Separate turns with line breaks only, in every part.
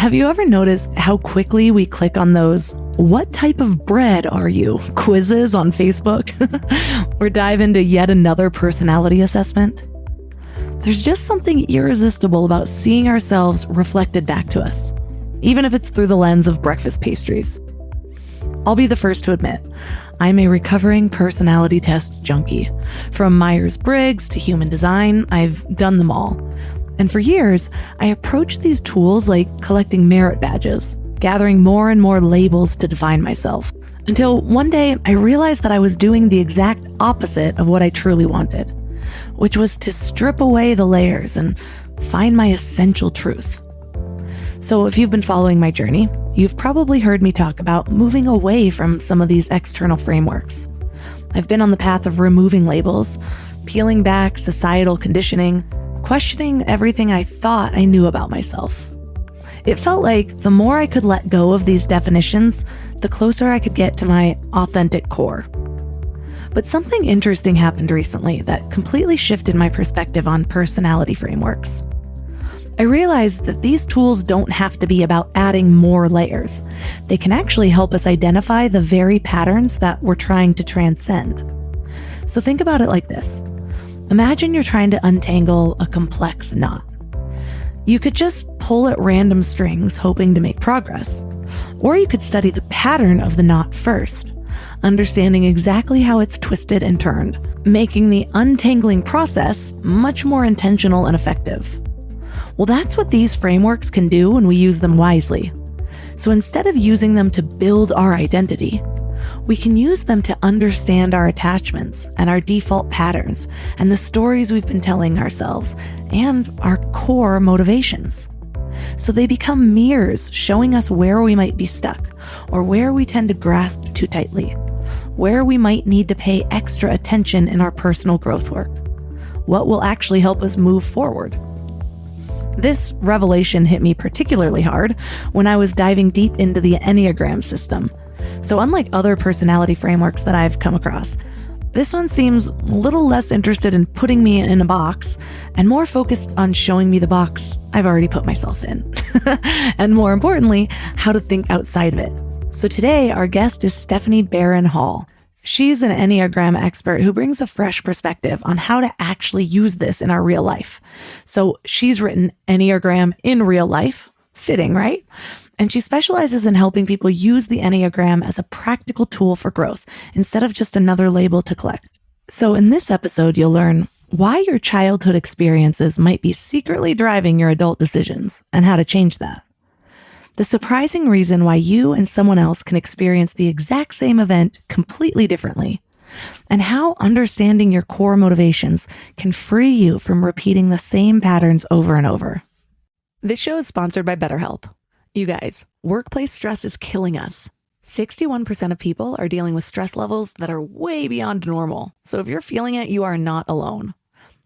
Have you ever noticed how quickly we click on those "what type of bread are you" quizzes on Facebook? Or dive into yet another personality assessment? There's just something irresistible about seeing ourselves reflected back to us, even if it's through the lens of breakfast pastries. I'll be the first to admit, I'm a recovering personality test junkie. From Myers-Briggs to human design, I've done them all. And for years, I approached these tools like collecting merit badges, gathering more and more labels to define myself. Until one day, I realized that I was doing the exact opposite of what I truly wanted, which was to strip away the layers and find my essential truth. So if you've been following my journey, you've probably heard me talk about moving away from some of these external frameworks. I've been on the path of removing labels, peeling back societal conditioning, questioning everything I thought I knew about myself. It felt like the more I could let go of these definitions, the closer I could get to my authentic core. But something interesting happened recently that completely shifted my perspective on personality frameworks. I realized that these tools don't have to be about adding more layers. They can actually help us identify the very patterns that we're trying to transcend. So think about it like this. Imagine you're trying to untangle a complex knot. You could just pull at random strings hoping to make progress. Or you could study the pattern of the knot first, understanding exactly how it's twisted and turned, making the untangling process much more intentional and effective. Well, that's what these frameworks can do when we use them wisely. So instead of using them to build our identity, we can use them to understand our attachments and our default patterns and the stories we've been telling ourselves and our core motivations. So they become mirrors showing us where we might be stuck or where we tend to grasp too tightly, where we might need to pay extra attention in our personal growth work, what will actually help us move forward. This revelation hit me particularly hard when I was diving deep into the Enneagram system. So unlike other personality frameworks that I've come across, this one seems a little less interested in putting me in a box and more focused on showing me the box I've already put myself in. And more importantly, how to think outside of it. So today, our guest is Stephanie Barron Hall. She's an Enneagram expert who brings a fresh perspective on how to actually use this in our real life. So she's written Enneagram in Real Life, fitting, right? And she specializes in helping people use the Enneagram as a practical tool for growth instead of just another label to collect. So in this episode, you'll learn why your childhood experiences might be secretly driving your adult decisions and how to change that. The surprising reason why you and someone else can experience the exact same event completely differently, and how understanding your core motivations can free you from repeating the same patterns over and over. This show is sponsored by BetterHelp. You guys, workplace stress is killing us. 61% of people are dealing with stress levels that are way beyond normal. So if you're feeling it, you are not alone.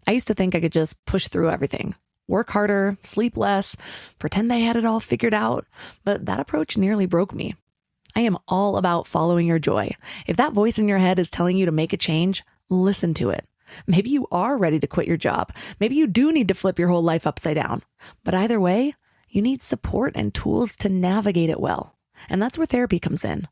I used to think I could just push through everything. Work harder, sleep less, pretend I had it all figured out, but that approach nearly broke me. I am all about following your joy. If that voice in your head is telling you to make a change, listen to it. Maybe you are ready to quit your job. Maybe you do need to flip your whole life upside down. But either way, you need support and tools to navigate it well. And that's where therapy comes in.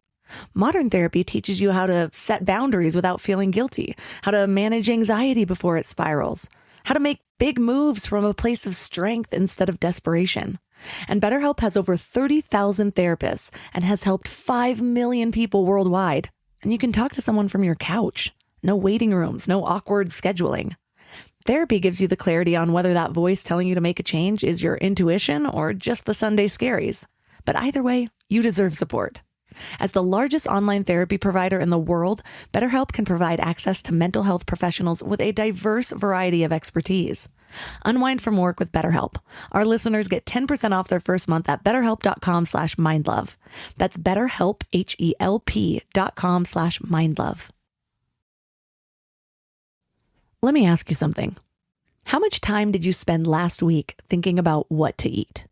Modern therapy teaches you how to set boundaries without feeling guilty, how to manage anxiety before it spirals, how to make big moves from a place of strength instead of desperation. And BetterHelp has over 30,000 therapists and has helped 5 million people worldwide. And you can talk to someone from your couch. No waiting rooms, no awkward scheduling. Therapy gives you the clarity on whether that voice telling you to make a change is your intuition or just the Sunday scaries. But either way, you deserve support. As the largest online therapy provider in the world, BetterHelp can provide access to mental health professionals with a diverse variety of expertise. Unwind from work with BetterHelp. Our listeners get 10% off their first month at betterhelp.com/mindlove. That's BetterHelp, HELP.com/mindlove. Let me ask you something. How much time did you spend last week thinking about what to eat?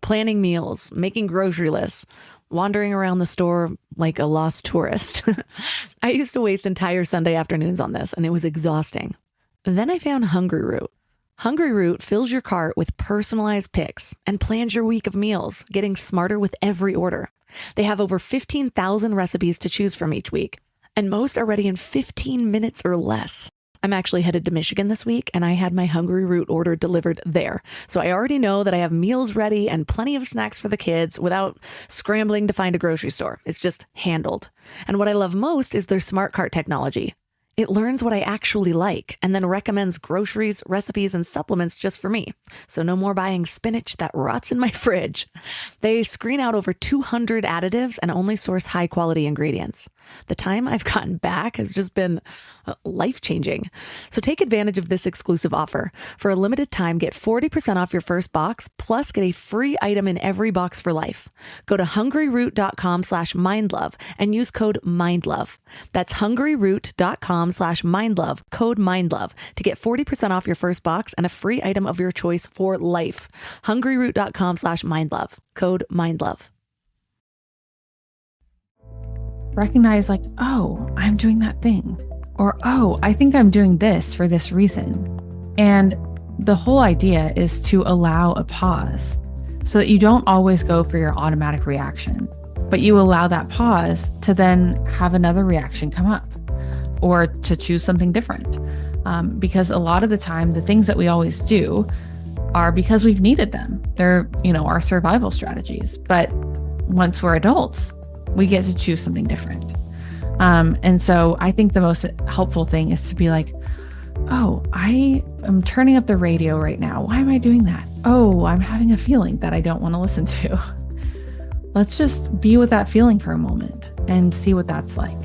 Planning meals, making grocery lists, wandering around the store like a lost tourist. I used to waste entire Sunday afternoons on this, and it was exhausting. Then I found Hungry Root. Hungry Root fills your cart with personalized picks and plans your week of meals, getting smarter with every order. They have over 15,000 recipes to choose from each week, and most are ready in 15 minutes or less. I'm actually headed to Michigan this week, and I had my Hungry Root order delivered there. So I already know that I have meals ready and plenty of snacks for the kids without scrambling to find a grocery store. It's just handled. And what I love most is their smart cart technology. It learns what I actually like and then recommends groceries, recipes, and supplements just for me. So no more buying spinach that rots in my fridge. They screen out over 200 additives and only source high quality ingredients. The time I've gotten back has just been life-changing. So take advantage of this exclusive offer. For a limited time, get 40% off your first box, plus get a free item in every box for life. Go to hungryroot.com/mindlove and use code MINDLOVE. That's hungryroot.com/mindlove, code MINDLOVE, to get 40% off your first box and a free item of your choice for life. hungryroot.com/mindlove, code MINDLOVE.
Recognize like, oh, I'm doing that thing. Or, oh, I think I'm doing this for this reason. And the whole idea is to allow a pause so that you don't always go for your automatic reaction, but you allow that pause to then have another reaction come up or to choose something different. Because a lot of the time, the things that we always do are because we've needed them. They're, our survival strategies. But once we're adults, we get to choose something different. And so I think the most helpful thing is to be like, oh, I am turning up the radio right now. Why am I doing that? Oh, I'm having a feeling that I don't want to listen to. Let's just be with that feeling for a moment and see what that's like.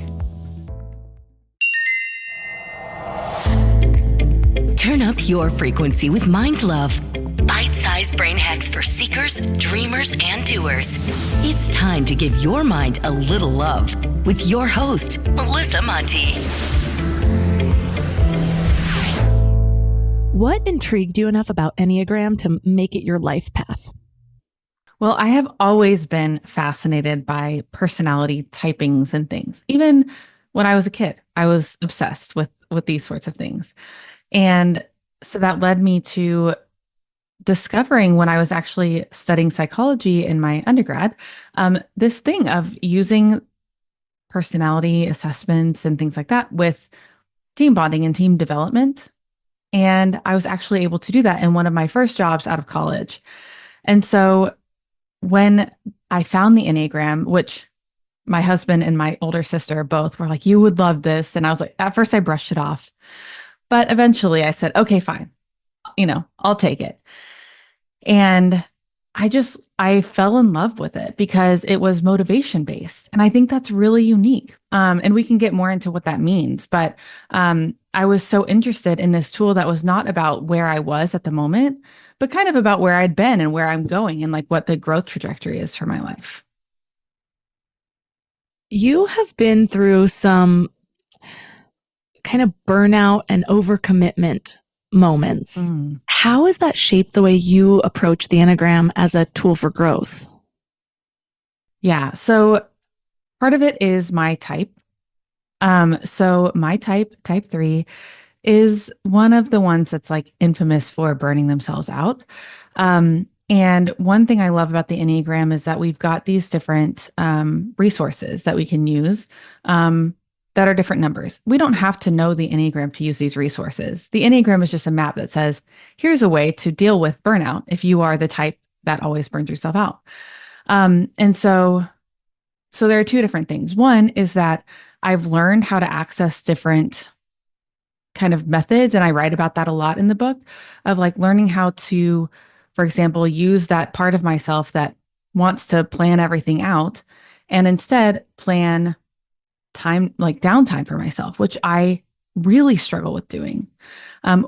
Turn up your frequency with Mind Love. Bite-sized brain hacks for seekers, dreamers, and doers. It's time to give your mind a little love with your host, Melissa Monti.
What intrigued you enough about Enneagram to make it your life path?
Well, I have always been fascinated by personality typings and things. Even when I was a kid, I was obsessed with these sorts of things. And so that led me to discovering, when I was actually studying psychology in my undergrad, this thing of using personality assessments and things like that with team bonding and team development. And I was actually able to do that in one of my first jobs out of college. And so when I found the Enneagram, which my husband and my older sister both were like, you would love this. And I was like, at first I brushed it off. But eventually I said, okay, fine. I'll take it. And I fell in love with it because it was motivation based. And I think that's really unique. And we can get more into what that means. But I was so interested in this tool that was not about where I was at the moment, but kind of about where I'd been and where I'm going and like what the growth trajectory is for my life.
You have been through some kind of burnout and overcommitment moments. How has that shaped the way you approach the Enneagram as a tool for growth?
Yeah. So part of it is my type. So my type 3, is one of the ones that's like infamous for burning themselves out. And one thing I love about the Enneagram is that we've got these different resources that we can use that are different numbers. We don't have to know the Enneagram to use these resources. The Enneagram is just a map that says, here's a way to deal with burnout if you are the type that always burns yourself out. And so there are two different things. One is that I've learned how to access different kind of methods, and I write about that a lot in the book, of like learning how to, for example, use that part of myself that wants to plan everything out and instead plan time, like downtime for myself, which I really struggle with doing.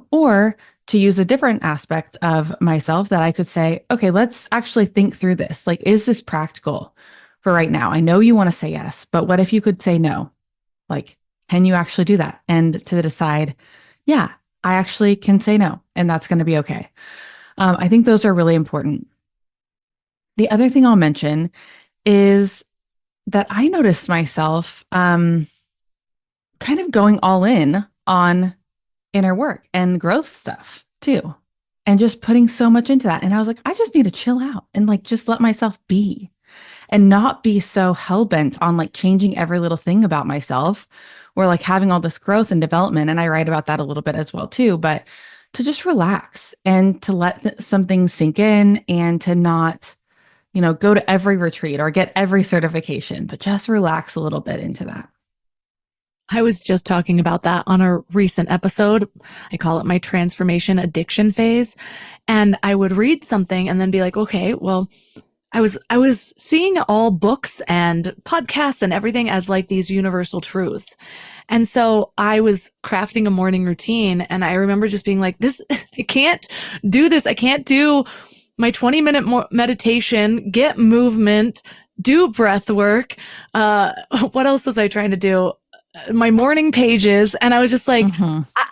Or to use a different aspect of myself that I could say, okay, let's actually think through this. Like, is this practical for right now? I know you want to say yes, but what if you could say no? Like, can you actually do that? And to decide, yeah, I actually can say no, and that's going to be okay. I think those are really important. The other thing I'll mention is that I noticed myself kind of going all in on inner work and growth stuff too. and just putting so much into that. And I was like, I just need to chill out and like just let myself be and not be so hell-bent on like changing every little thing about myself or like having all this growth and development. And I write about that a little bit as well too, but to just relax and to let something sink in and to not, go to every retreat or get every certification, but just relax a little bit into that.
I was just talking about that on a recent episode. I call it my transformation addiction phase. And I would read something and then be like, okay, well, I was seeing all books and podcasts and everything as like these universal truths. And so I was crafting a morning routine, and I remember just being like, this, I can't do this. I can't do my 20-minute meditation, get movement, do breath work. What else was I trying to do? My morning pages. And I was just like,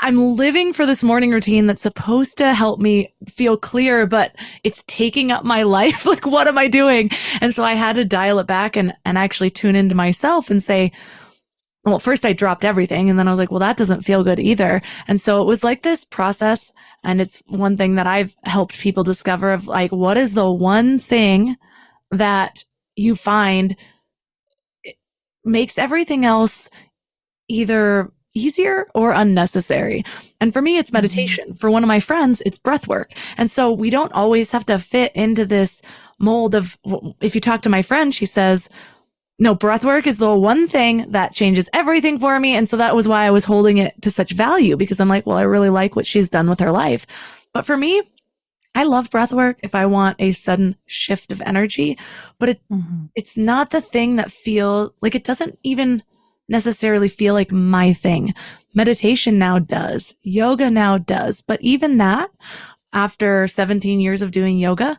I'm living for this morning routine that's supposed to help me feel clear, but it's taking up my life. Like, what am I doing? And so I had to dial it back and actually tune into myself and say, well, first I dropped everything. And then I was like, well, that doesn't feel good either. And so it was like this process. And it's one thing that I've helped people discover of like, what is the one thing that you find makes everything else either easier or unnecessary. And for me, it's meditation. For one of my friends, it's breath work. And so we don't always have to fit into this mold of, if you talk to my friend, she says, no, breath work is the one thing that changes everything for me. And so that was why I was holding it to such value, because I'm like, well, I really like what she's done with her life. But for me, I love breath work if I want a sudden shift of energy, but it's not the thing that feels like, it doesn't even necessarily feel like my thing. Meditation now does. Yoga now does. But even that, after 17 years of doing yoga,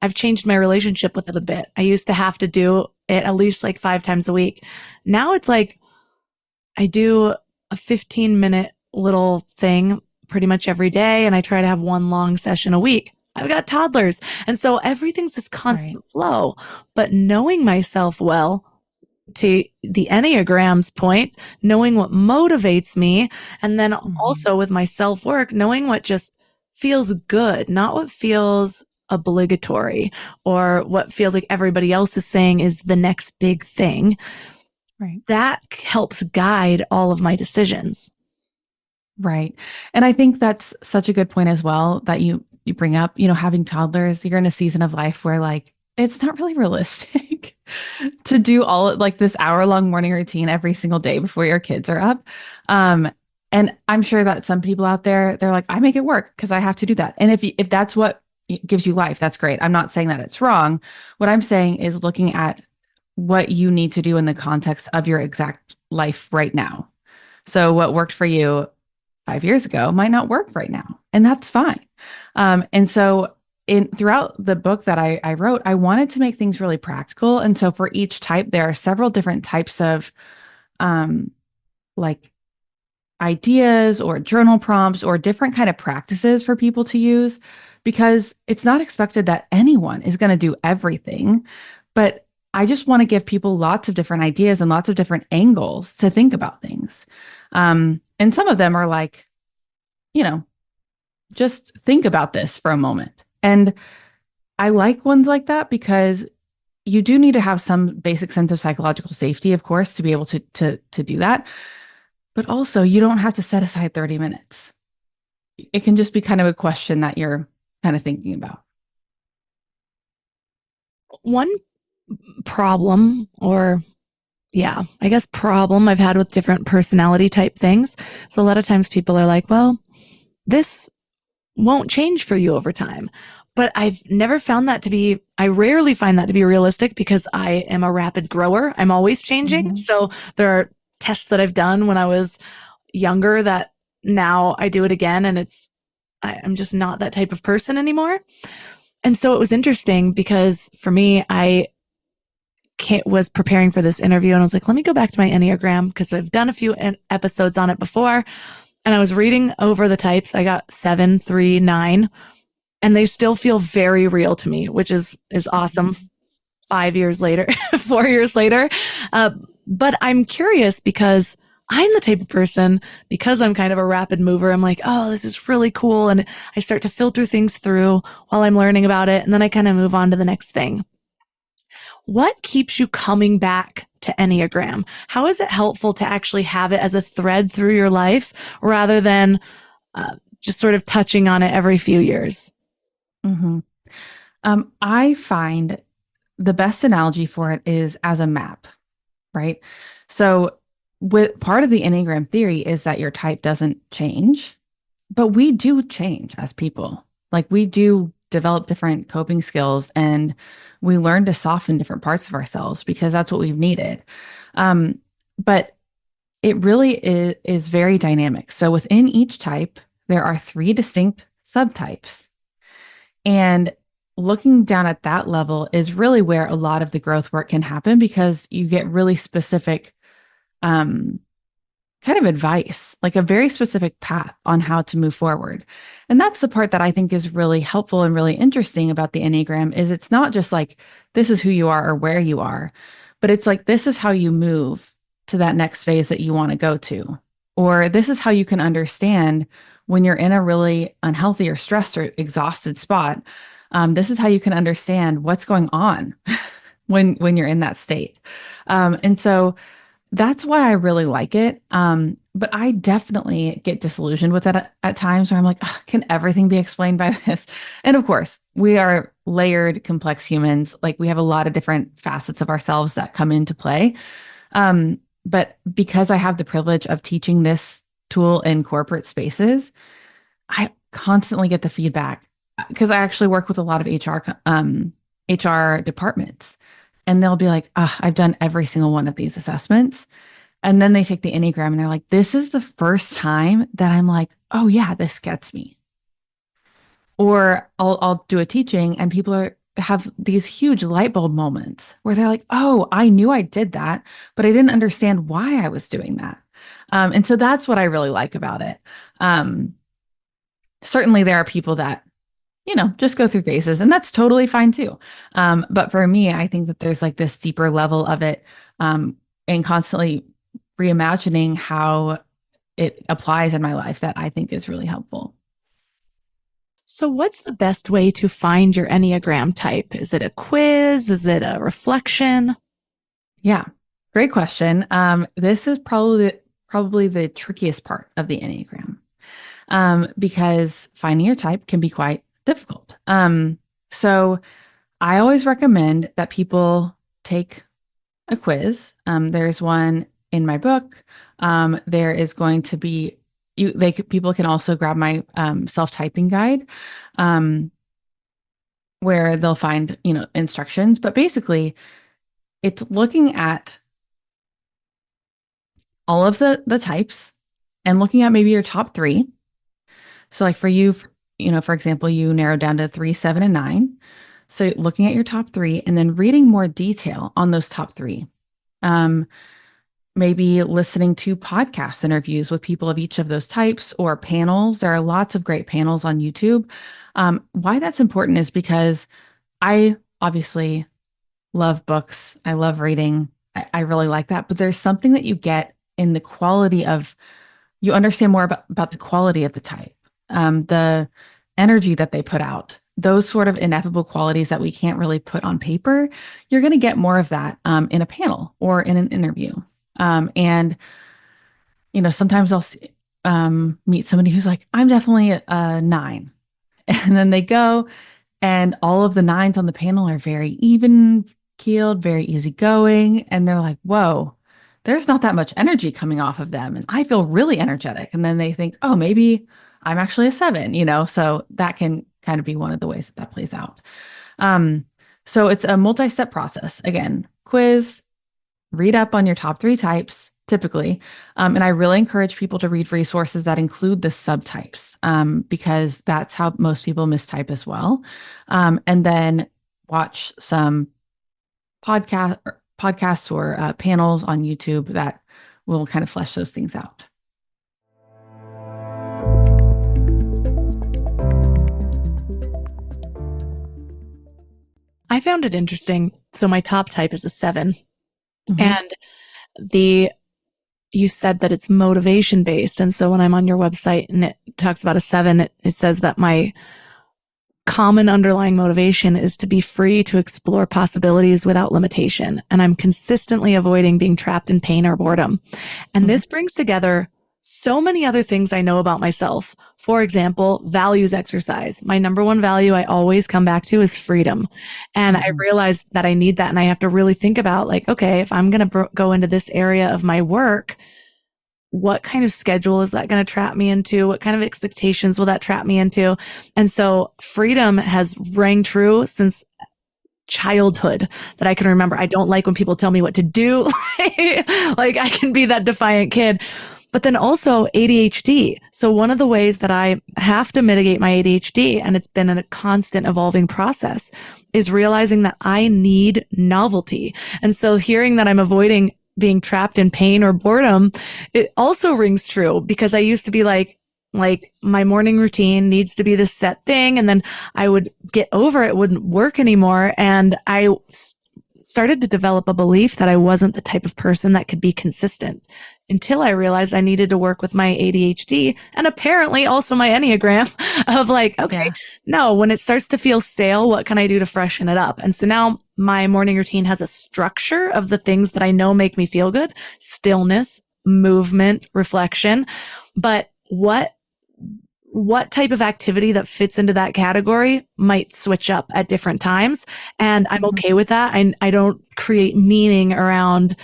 I've changed my relationship with it a bit. I used to have to do it at least like 5 times a week. Now it's like I do a 15-minute little thing pretty much every day, and I try to have one long session a week. I've got toddlers. And so everything's this constant flow. But knowing myself well, to the Enneagram's point, knowing what motivates me, and then also with my self-work, knowing what just feels good, not what feels obligatory or what feels like everybody else is saying is the next big thing.
Right.
That helps guide all of my decisions.
Right. And I think that's such a good point as well that you bring up, having toddlers, you're in a season of life where like, it's not really realistic to do all like this hour-long morning routine every single day before your kids are up. And I'm sure that some people out there, they're like, I make it work because I have to do that. And if that's what gives you life, that's great. I'm not saying that it's wrong. What I'm saying is looking at what you need to do in the context of your exact life right now. So what worked for you 5 years ago might not work right now, and that's fine. And so throughout the book that I wrote, I wanted to make things really practical. And so for each type, there are several different types of like ideas or journal prompts or different kind of practices for people to use, because it's not expected that anyone is going to do everything. But I just want to give people lots of different ideas and lots of different angles to think about things. And some of them are like, just think about this for a moment. And I like ones like that because you do need to have some basic sense of psychological safety, of course, to be able to do that. But also, you don't have to set aside 30 minutes. It can just be kind of a question that you're kind of thinking about.
One problem, or I guess problem I've had with different personality type things. So a lot of times people are like, well, this won't change for you over time. But I've never found that to be, I rarely find that to be realistic because I am a rapid grower. I'm always changing. So there are tests that I've done when I was younger that now I do it again, and I'm just not that type of person anymore. And so it was interesting because for me, I was preparing for this interview and I was like, let me go back to my Enneagram because I've done a few episodes on it before. And I was reading over the types. I got 7, 3, 9, and they still feel very real to me, which is awesome. 5 years later, 4 years later. But I'm curious because I'm the type of person, because I'm kind of a rapid mover, I'm like, oh, this is really cool. And I start to filter things through while I'm learning about it. And then I kind of move on to the next thing. What keeps you coming back to Enneagram? How is it helpful to actually have it as a thread through your life rather than just sort of touching on it every few years?
Mm-hmm. I find the best analogy for it is as a map, right? So, with part of the Enneagram theory is that your type doesn't change, but we do change as people. Like we do develop different coping skills and we learn to soften different parts of ourselves because that's what we've needed. But it really is very dynamic. So within each type, there are 3 distinct subtypes. And looking down at that level is really where a lot of the growth work can happen because you get really specific kind of advice, like a very specific path on how to move forward. And that's the part that I think is really helpful and really interesting about the Enneagram is it's not just like this is who you are or where you are, but it's like this is how you move to that next phase that you want to go to. Or this is how you can understand when you're in a really unhealthy or stressed or exhausted spot. This is how you can understand what's going on when you're in that state. And so that's why I really like it. But I definitely get disillusioned with it at times where I'm like, can everything be explained by this? And of course, we are layered, complex humans. Like we have a lot of different facets of ourselves that come into play. But because I have the privilege of teaching this tool in corporate spaces, I constantly get the feedback because I actually work with a lot of HR departments. And they'll be like, I've done every single one of these assessments. And then they take the Enneagram and they're like, this is the first time that I'm like, oh yeah, this gets me. Or I'll do a teaching and people have these huge light bulb moments where they're like, oh, I knew I did that, but I didn't understand why I was doing that. And so that's what I really like about it. Certainly there are people that just go through phases and that's totally fine too. But for me, I think that there's like this deeper level of it and constantly reimagining how it applies in my life that I think is really helpful.
So what's the best way to find your Enneagram type? Is it a quiz? Is it a reflection?
Yeah, great question. This is probably the trickiest part of the Enneagram because finding your type can be quite difficult. So I always recommend that people take a quiz. There's one in my book. There is going to be people can also grab my self-typing guide, where they'll find instructions. But basically, it's looking at all of the types and looking at maybe your top 3. So like for you, for example, you narrowed down to 3, 7, and 9. So looking at your top 3 and then reading more detail on those top 3. Maybe listening to podcast interviews with people of each of those types or panels. There are lots of great panels on YouTube. Why that's important is because I obviously love books. I love reading. I really like that. But there's something that you get in the quality of, you understand more about the quality of the type, the energy that they put out, those sort of ineffable qualities that we can't really put on paper. You're going to get more of that in a panel or in an interview. And sometimes I'll meet somebody who's like, I'm definitely a 9. And then they go and all of the 9s on the panel are very even keeled, very easygoing. And they're like, whoa, there's not that much energy coming off of them. And I feel really energetic. And then they think, oh, maybe I'm actually a 7, so that can kind of be one of the ways that plays out. So it's a multi-step process. Again, quiz, read up on your top 3 types, typically. And I really encourage people to read resources that include the subtypes, because that's how most people mistype as well. And then watch some podcasts or panels on YouTube that will kind of flesh those things out.
I found it interesting. So my top type is a 7. Mm-hmm. And the you said that it's motivation based. And so when I'm on your website and it talks about a 7, it says that my common underlying motivation is to be free to explore possibilities without limitation. And I'm consistently avoiding being trapped in pain or boredom. And this brings together so many other things I know about myself. For example, values exercise. My number one value I always come back to is freedom. And I realized that I need that. And I have to really think about like, okay, if I'm going to go into this area of my work, what kind of schedule is that going to trap me into? What kind of expectations will that trap me into? And so freedom has rang true since childhood that I can remember. I don't like when people tell me what to do. Like I can be that defiant kid. But then also ADHD. So one of the ways that I have to mitigate my ADHD, and it's been a constant evolving process, is realizing that I need novelty. And so hearing that I'm avoiding being trapped in pain or boredom, it also rings true because I used to be like my morning routine needs to be this set thing. And then I would get over it, wouldn't work anymore. And I started to develop a belief that I wasn't the type of person that could be consistent until I realized I needed to work with my ADHD and apparently also my Enneagram of like, okay, no, when it starts to feel stale, what can I do to freshen it up? And so now my morning routine has a structure of the things that I know make me feel good: stillness, movement, reflection. But what type of activity that fits into that category might switch up at different times. And I'm okay with that. I don't create meaning around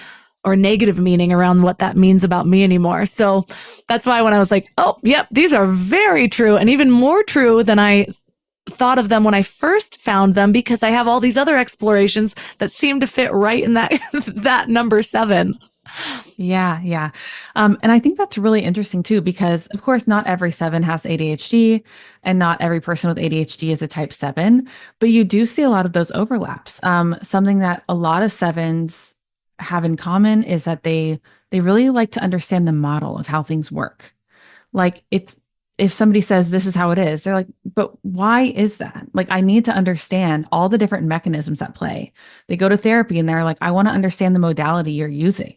or negative meaning around what that means about me anymore. So that's why when I was like, oh, yep, these are very true and even more true than I thought of them when I first found them, because I have all these other explorations that seem to fit right in that, that number 7.
Yeah, yeah. And I think that's really interesting too, because of course, not every 7 has ADHD and not every person with ADHD is a type 7, but you do see a lot of those overlaps. Something that a lot of 7s have in common is that they really like to understand the model of how things work. Like if somebody says this is how it is, they're like, but why is that? Like, I need to understand all the different mechanisms at play. They go to therapy and they're like, I want to understand the modality you're using.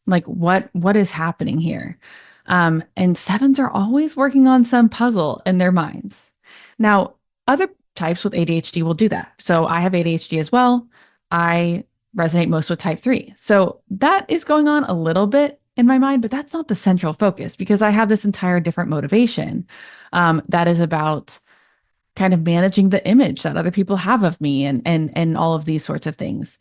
Like what is happening here? And 7s are always working on some puzzle in their minds. Now, other types with ADHD will do that. So I have ADHD as well. I resonate most with type 3. So that is going on a little bit in my mind, but that's not the central focus because I have this entire different motivation that is about kind of managing the image that other people have of me and all of these sorts of things.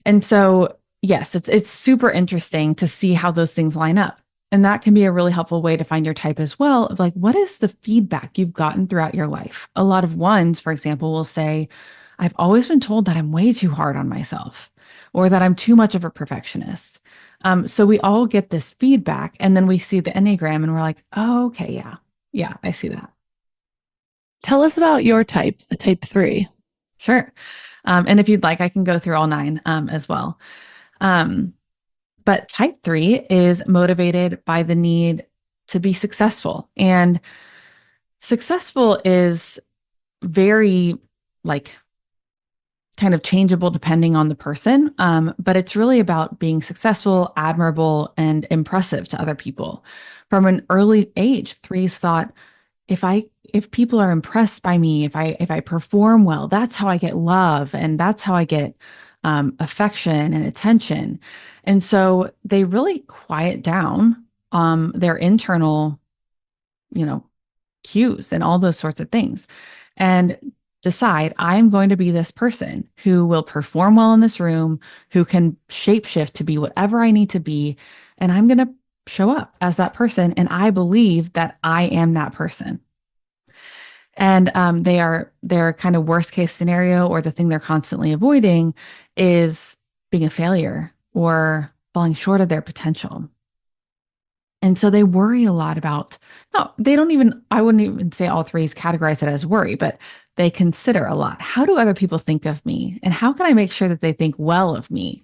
And so, yes, it's super interesting to see how those things line up. And that can be a really helpful way to find your type as well, of like, what is the feedback you've gotten throughout your life? A lot of 1s, for example, will say, I've always been told that I'm way too hard on myself or that I'm too much of a perfectionist. So we all get this feedback and then we see the Enneagram and we're like, oh, okay, yeah, I see that.
Tell us about your type, the type 3.
Sure. And if you'd like, I can go through all 9 as well. But type 3 is motivated by the need to be successful. And successful is very like kind of changeable depending on the person. But it's really about being successful, admirable, and impressive to other people. From an early age, 3s thought, if people are impressed by me, if I perform well, that's how I get love, and that's how I get affection and attention. And so they really quiet down their internal, cues and all those sorts of things, and decide I'm going to be this person who will perform well in this room, who can shapeshift to be whatever I need to be, and I'm going to show up as that person. And I believe that I am that person. And their kind of worst case scenario, or the thing they're constantly avoiding, is being a failure or falling short of their potential. And so they worry a lot about, no, I wouldn't even say all 3s categorize it as worry, but they consider a lot. How do other people think of me? And how can I make sure that they think well of me?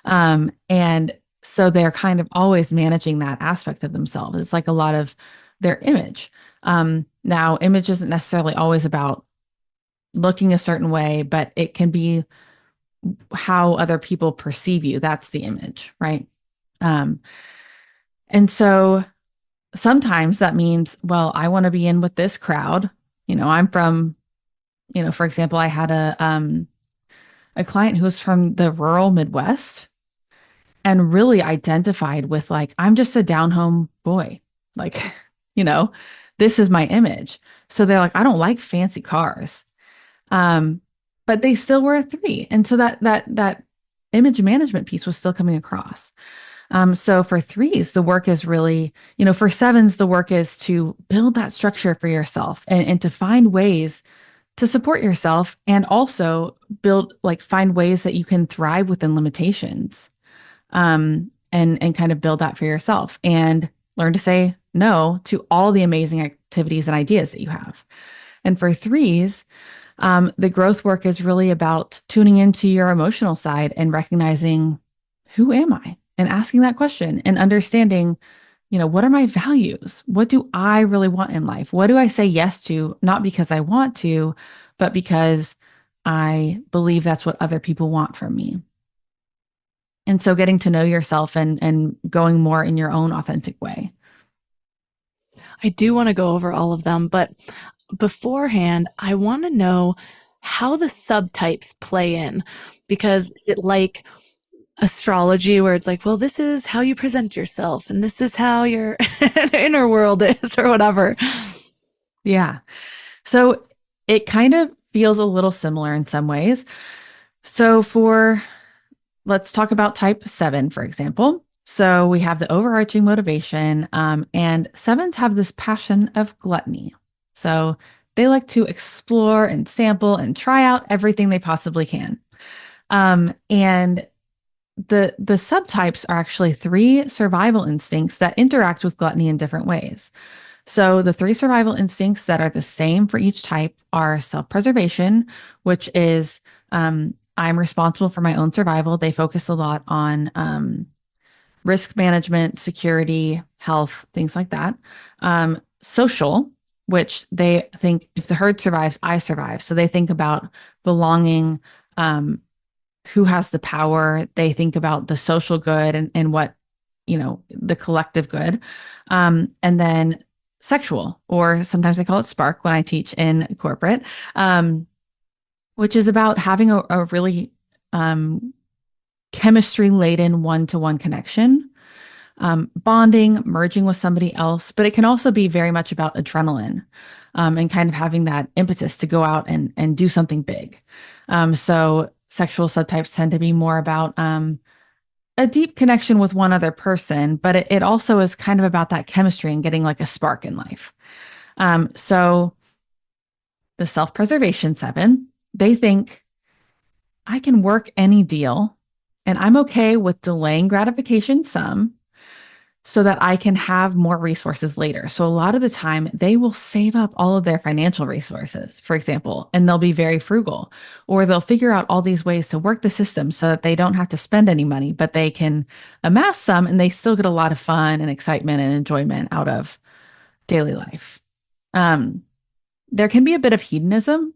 And so they're kind of always managing that aspect of themselves. It's like a lot of their image. Now, image isn't necessarily always about looking a certain way, but it can be how other people perceive you. That's the image, right? And so sometimes that means, well, I want to be in with this crowd. I'm from, for example, I had a client who was from the rural Midwest and really identified with like, I'm just a down home boy. Like, you know, this is my image. So they're like, I don't like fancy cars. But they still were a 3. And so that image management piece was still coming across. So for 3s, the work is really, for 7s, the work is to build that structure for yourself and to find ways to support yourself and also find ways that you can thrive within limitations. And kind of build that for yourself and learn to say no to all the amazing activities and ideas that you have. And for 3s, the growth work is really about tuning into your emotional side and recognizing, who am I? And asking that question and understanding, what are my values? What do I really want in life? What do I say yes to? Not because I want to, but because I believe that's what other people want from me. And so getting to know yourself and going more in your own authentic way.
I do want to go over all of them, but beforehand, I want to know how the subtypes play in, because it like astrology where it's like, well, this is how you present yourself and this is how your inner world is or whatever.
Yeah. So it kind of feels a little similar in some ways. So let's talk about type 7, for example. So we have the overarching motivation, and 7s have this passion of gluttony. So they like to explore and sample and try out everything they possibly can. And the subtypes are actually 3 survival instincts that interact with gluttony in different ways. So the 3 survival instincts that are the same for each type are self-preservation, which is I'm responsible for my own survival. They focus a lot on risk management, security, health, things like that. Social, which they think if the herd survives, I survive. So they think about belonging, who has the power. They think about the social good and what, the collective good. And then sexual, or sometimes I call it spark when I teach in corporate, which is about having a really chemistry-laden one-to-one connection, bonding, merging with somebody else. But it can also be very much about adrenaline and kind of having that impetus to go out and do something big. So sexual subtypes tend to be more about a deep connection with one other person, but it also is kind of about that chemistry and getting like a spark in life. So the self-preservation 7, they think I can work any deal and I'm okay with delaying gratification some so that I can have more resources later. So a lot of the time they will save up all of their financial resources, for example, and they'll be very frugal, or they'll figure out all these ways to work the system so that they don't have to spend any money, but they can amass some and they still get a lot of fun and excitement and enjoyment out of daily life. There can be a bit of hedonism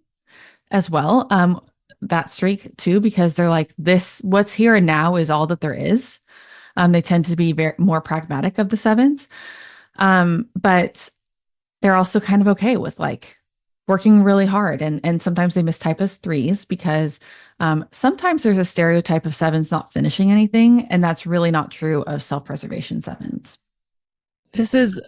as well, that streak too, because they're like, what's here and now is all that there is. They tend to be more pragmatic of the 7s. But they're also kind of okay with like working really hard. And sometimes they mistype as 3s because sometimes there's a stereotype of 7s not finishing anything. And that's really not true of self-preservation 7s.
This is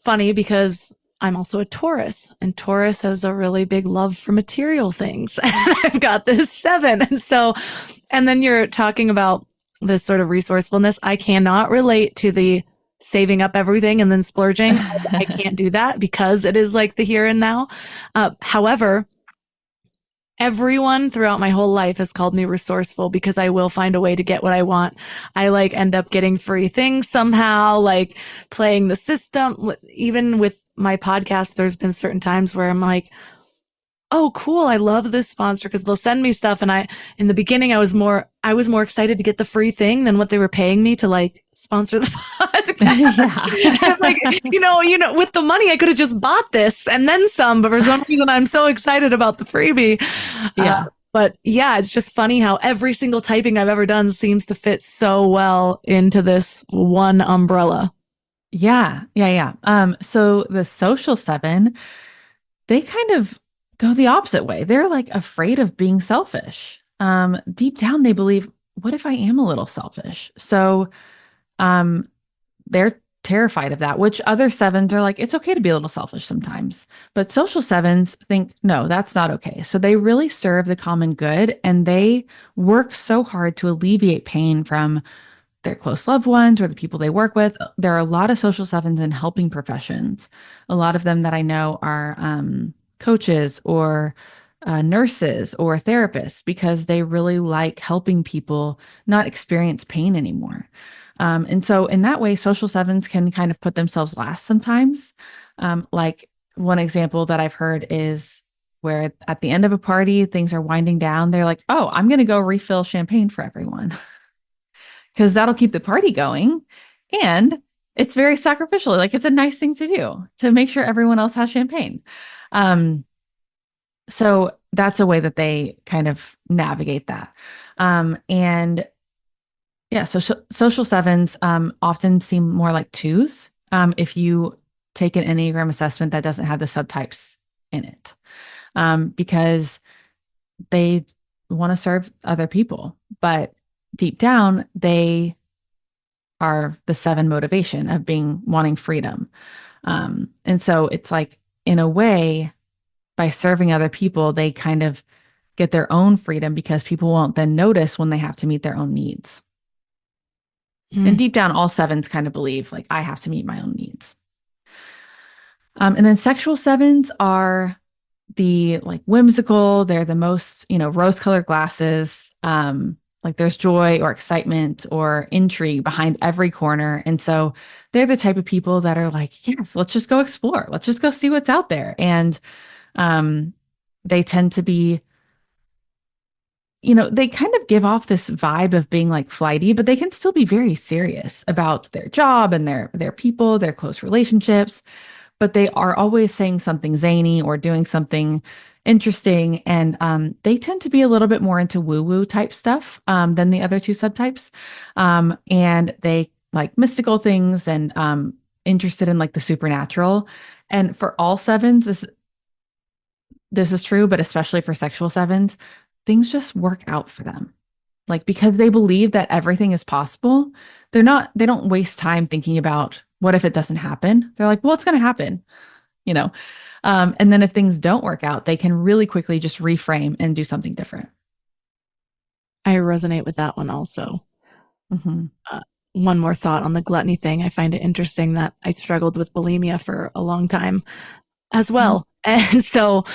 funny because I'm also a Taurus, and Taurus has a really big love for material things. I've got this 7. And then you're talking about this sort of resourcefulness. I cannot relate to the saving up everything and then splurging. I can't do that because it is like the here and now. However, everyone throughout my whole life has called me resourceful because I will find a way to get what I want. I end up getting free things somehow, like playing the system. Even with my podcast, there's been certain times where I'm like, oh, cool, I love this sponsor, because they'll send me stuff. And in the beginning, I was more excited to get the free thing than what they were paying me to like sponsor the podcast. Like, with the money, I could have just bought this and then some, but for some reason I'm so excited about the freebie.
Yeah.
But yeah, it's just funny how every single typing I've ever done seems to fit so well into this one umbrella.
Yeah. So the social seven, they kind of go the opposite way. They're like afraid of being selfish. Deep down, they believe, what if I am a little selfish? So, um, they're terrified of that, which other sevens are like, it's okay to be a little selfish sometimes. But social sevens think, no, that's not okay. So they really serve the common good and they work so hard to alleviate pain from their close loved ones or the people they work with. There are a lot of social sevens in helping professions. A lot of them that I know are coaches or nurses or therapists because they really like helping people not experience pain anymore. And so, in that way, social sevens can kind of put themselves last sometimes. Like one example that I've heard is where at the end of a party, things are winding down. They're like, oh, I'm going to go refill champagne for everyone because that'll keep the party going. And it's very sacrificial. Like it's a nice thing to do to make sure everyone else has champagne. Um, so that's a way that they kind of navigate that. And yeah, so social sevens often seem more like twos if you take an Enneagram assessment that doesn't have the subtypes in it, because they want to serve other people, but deep down they are the seven motivation of being wanting freedom. And so it's like in a way, by serving other people, they kind of get their own freedom because people won't then notice when they have to meet their own needs. And deep down, all sevens kind of believe like I have to meet my own needs. And then sexual sevens are the like whimsical. They're the most, rose-colored glasses. Like there's joy or excitement or intrigue behind every corner. And so they're the type of people that are like, yes, let's just go explore. Let's just go see what's out there. And they tend to be, they kind of give off this vibe of being like flighty, but they can still be very serious about their job and their people, their close relationships. But they are always saying something zany or doing something interesting. And they tend to be a little bit more into woo-woo type stuff than the other two subtypes. And they like mystical things and interested in like the supernatural. And for all sevens, this is true, but especially for sexual sevens, things just work out for them. Like because they believe that everything is possible, they don't waste time thinking about what if it doesn't happen. They're like, well, it's going to happen, you know. And then if things don't work out, they can really quickly just reframe and do something different.
I resonate with that one also.
Mm-hmm.
One more thought on the gluttony thing. I find it interesting that I struggled with bulimia for a long time as well. Mm-hmm. And so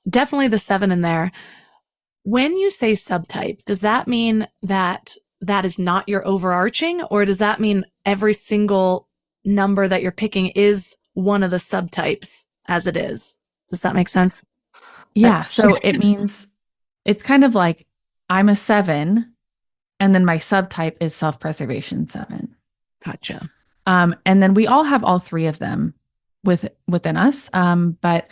definitely the 7 in there. When you say subtype, does that mean that that is not your overarching, or does that mean every single number that you're picking is one of the subtypes as it is? Does that make sense?
Yeah. So it means it's kind of like I'm a 7 and then my subtype is self-preservation 7.
Gotcha.
And then we all have all 3 of them within us. But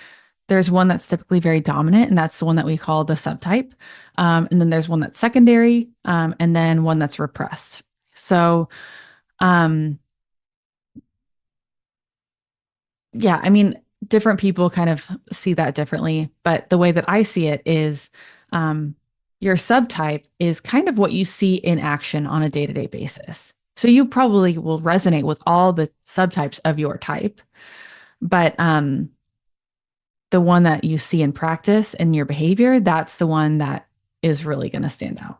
there's one that's typically very dominant, and that's the one that we call the subtype. And then there's one that's secondary, and then one that's repressed. So, yeah, I mean, different people kind of see that differently, but the way that I see it is your subtype is kind of what you see in action on a day-to-day basis. So you probably will resonate with all the subtypes of your type, but the one that you see in practice and your behavior, that's the one that is really going to stand out.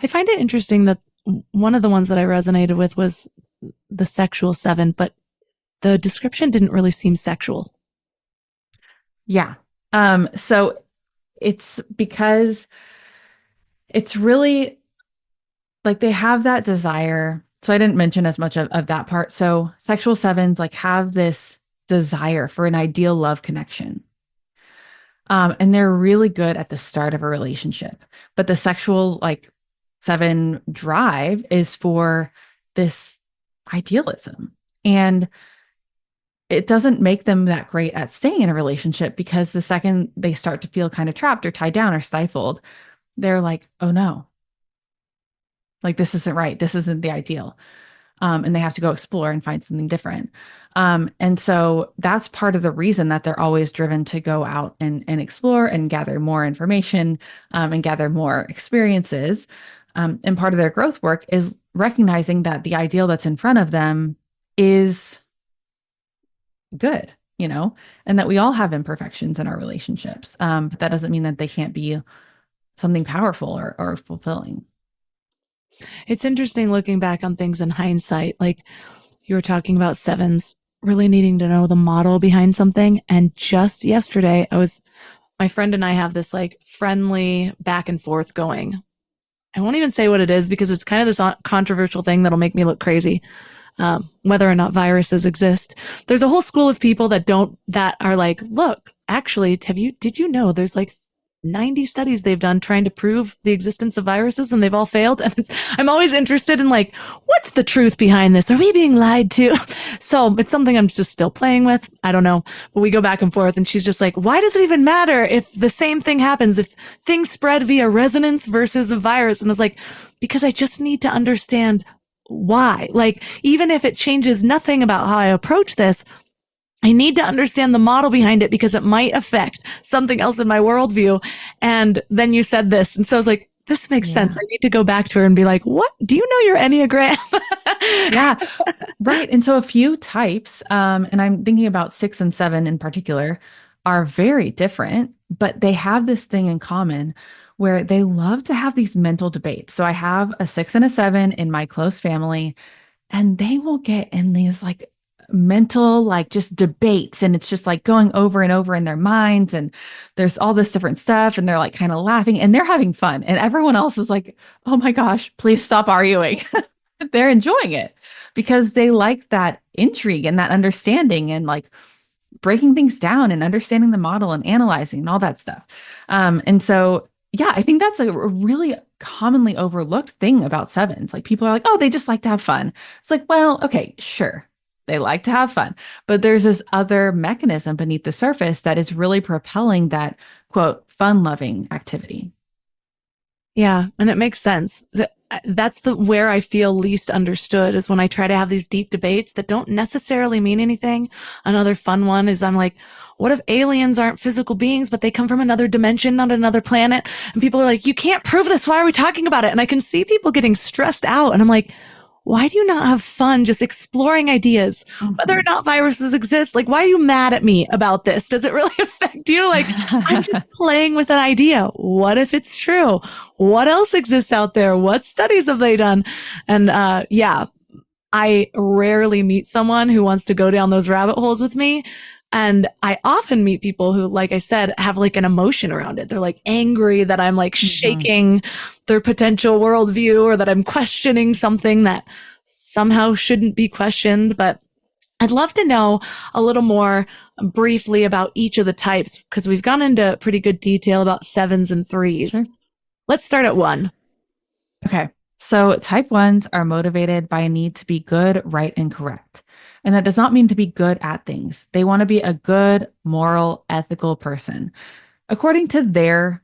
I find it interesting that one of the ones that I resonated with was the sexual 7, but the description didn't really seem sexual.
Yeah. So it's because it's really like they have that desire. So I didn't mention as much of that part. So sexual 7s like have this desire for an ideal love connection. And they're really good at the start of a relationship. But the sexual 7 drive is for this idealism. And it doesn't make them that great at staying in a relationship, because the second they start to feel kind of trapped or tied down or stifled, they're like, oh no, like this isn't right. This isn't the ideal. And they have to go explore and find something different. And so that's part of the reason that they're always driven to go out and explore and gather more information, and gather more experiences. And part of their growth work is recognizing that the ideal that's in front of them is good, and that we all have imperfections in our relationships. But that doesn't mean that they can't be something powerful or fulfilling.
It's interesting looking back on things in hindsight. Like you were talking about sevens really needing to know the model behind something. And just yesterday, my friend and I have this like friendly back and forth going. I won't even say what it is because it's kind of this controversial thing that'll make me look crazy. Whether or not viruses exist. There's a whole school of people that are like, look, actually, did you know there's like 90 studies they've done trying to prove the existence of viruses and they've all failed? And I'm always interested in like, what's the truth behind this? Are we being lied to? So it's something I'm just still playing with. I don't know, but we go back and forth and she's just like, why does it even matter if the same thing happens, if things spread via resonance versus a virus? And I was like, because I just need to understand why. Like, even if it changes nothing about how I approach this, I need to understand the model behind it because it might affect something else in my worldview. And then you said this. And so I was like, this makes sense. I need to go back to her and be like, what? Do you know your Enneagram?
Yeah, right. And so a few types, and I'm thinking about 6 and 7 in particular, are very different, but they have this thing in common where they love to have these mental debates. So I have a 6 and a 7 in my close family, and they will get in these like mental, like just debates. And it's just like going over and over in their minds. And there's all this different stuff. And they're like kind of laughing and they're having fun. And everyone else is like, oh my gosh, please stop arguing. They're enjoying it because they like that intrigue and that understanding and like breaking things down and understanding the model and analyzing and all that stuff. And so, yeah, I think that's a really commonly overlooked thing about sevens. Like people are like, oh, they just like to have fun. It's like, well, okay, sure. They like to have fun, but there's this other mechanism beneath the surface that is really propelling that quote, fun loving activity.
Yeah. And it makes sense. That's where I feel least understood is when I try to have these deep debates that don't necessarily mean anything. Another fun one is I'm like, what if aliens aren't physical beings, but they come from another dimension, not another planet? And people are like, you can't prove this. Why are we talking about it? And I can see people getting stressed out. And I'm like, why do you not have fun just exploring ideas, whether or not viruses exist? Like, why are you mad at me about this? Does it really affect you? Like, I'm just playing with an idea. What if it's true? What else exists out there? What studies have they done? And yeah, I rarely meet someone who wants to go down those rabbit holes with me. And I often meet people who, like I said, have like an emotion around it. They're like angry that I'm like shaking their potential worldview or that I'm questioning something that somehow shouldn't be questioned. But I'd love to know a little more briefly about each of the types because we've gone into pretty good detail about sevens and threes. Sure. Let's start at 1.
Okay. So type 1s are motivated by a need to be good, right, and correct. And that does not mean to be good at things. They want to be a good, moral, ethical person according to their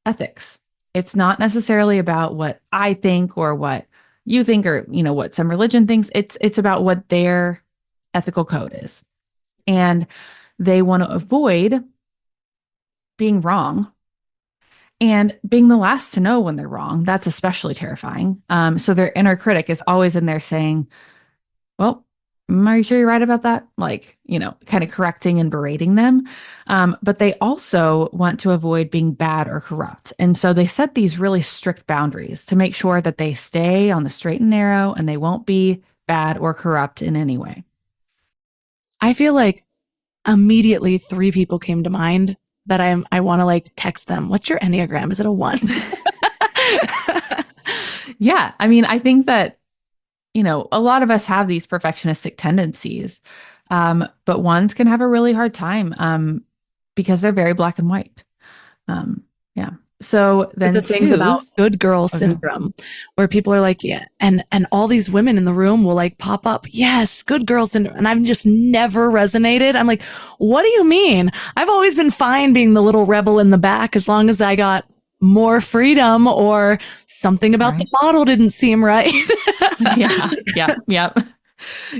ethics. It's not necessarily about what I think or what you think or, what some religion thinks. It's about what their ethical code is. And they want to avoid being wrong and being the last to know when they're wrong. That's especially terrifying. So their inner critic is always in there saying, well, are you sure you're right about that? Like, kind of correcting and berating them. But they also want to avoid being bad or corrupt. And so they set these really strict boundaries to make sure that they stay on the straight and narrow and they won't be bad or corrupt in any way.
I feel like immediately 3 people came to mind that I want to like text them. What's your Enneagram? Is it a 1?
Yeah. I mean, I think that a lot of us have these perfectionistic tendencies, but 1s can have a really hard time because they're very black and white. Yeah. So then
The things about
twos.
good girl syndrome, where people are like, yeah, and all these women in the room will like pop up, yes, good girl syndrome, and I've just never resonated. I'm like, what do you mean? I've always been fine being the little rebel in the back as long as I got more freedom or something about the model didn't seem right.
Yeah.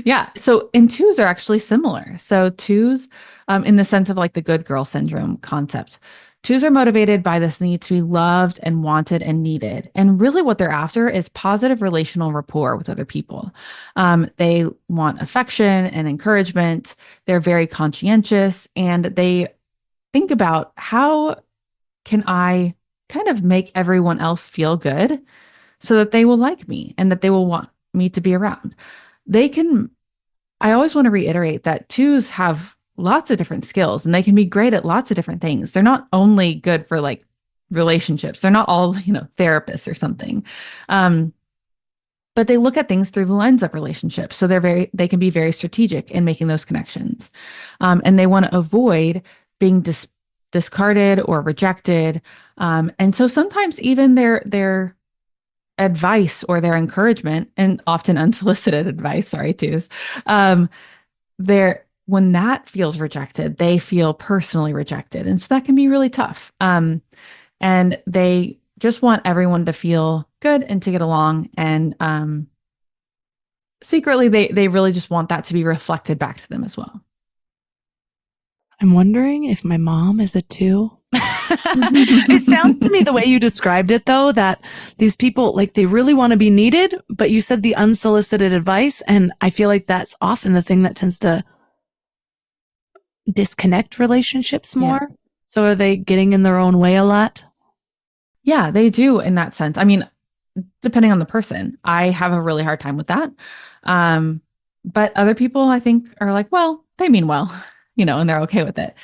Yeah. So, and twos are actually similar. So, twos, in the sense of like the good girl syndrome concept, twos are motivated by this need to be loved and wanted and needed. And really, what they're after is positive relational rapport with other people. They want affection and encouragement. They're very conscientious and they think about how can I kind of make everyone else feel good so that they will like me and that they will want me to be around. They can, I always want to reiterate that twos have lots of different skills and they can be great at lots of different things. They're not only good for like relationships. They're not all, therapists or something. But they look at things through the lens of relationships. So they can be very strategic in making those connections. And they want to avoid being discarded or rejected. And so sometimes even their advice or their encouragement, and often unsolicited advice, sorry, twos, when that feels rejected, they feel personally rejected. And so that can be really tough. And they just want everyone to feel good and to get along. And secretly, they really just want that to be reflected back to them as well.
I'm wondering if my mom is a two. It sounds to me the way you described it, though, that these people, like, they really want to be needed, but you said the unsolicited advice. And I feel like that's often the thing that tends to disconnect relationships more. Yeah. So are they getting in their own way a lot?
Yeah, they do in that sense. I mean, depending on the person, I have a really hard time with that. But other people, I think, are like, well, they mean well, and they're okay with it.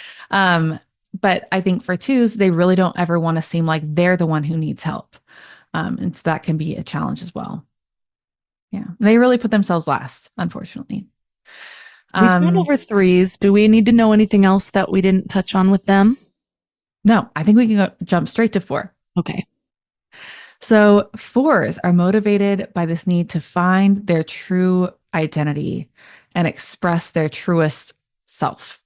But I think for twos, they really don't ever want to seem like they're the one who needs help. And so that can be a challenge as well. Yeah. They really put themselves last, unfortunately.
We've gone over threes. Do we need to know anything else that we didn't touch on with them?
No, I think we can jump straight to four.
Okay.
So fours are motivated by this need to find their true identity and express their truest self.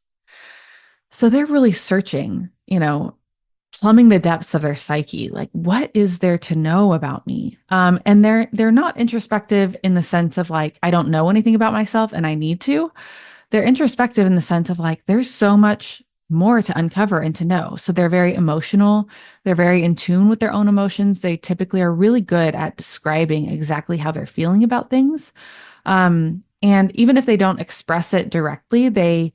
So they're really searching, plumbing the depths of their psyche. Like, what is there to know about me? And they're not introspective in the sense of like, I don't know anything about myself and I need to. They're introspective in the sense of like, there's so much more to uncover and to know. So they're very emotional. They're very in tune with their own emotions. They typically are really good at describing exactly how they're feeling about things. And even if they don't express it directly, they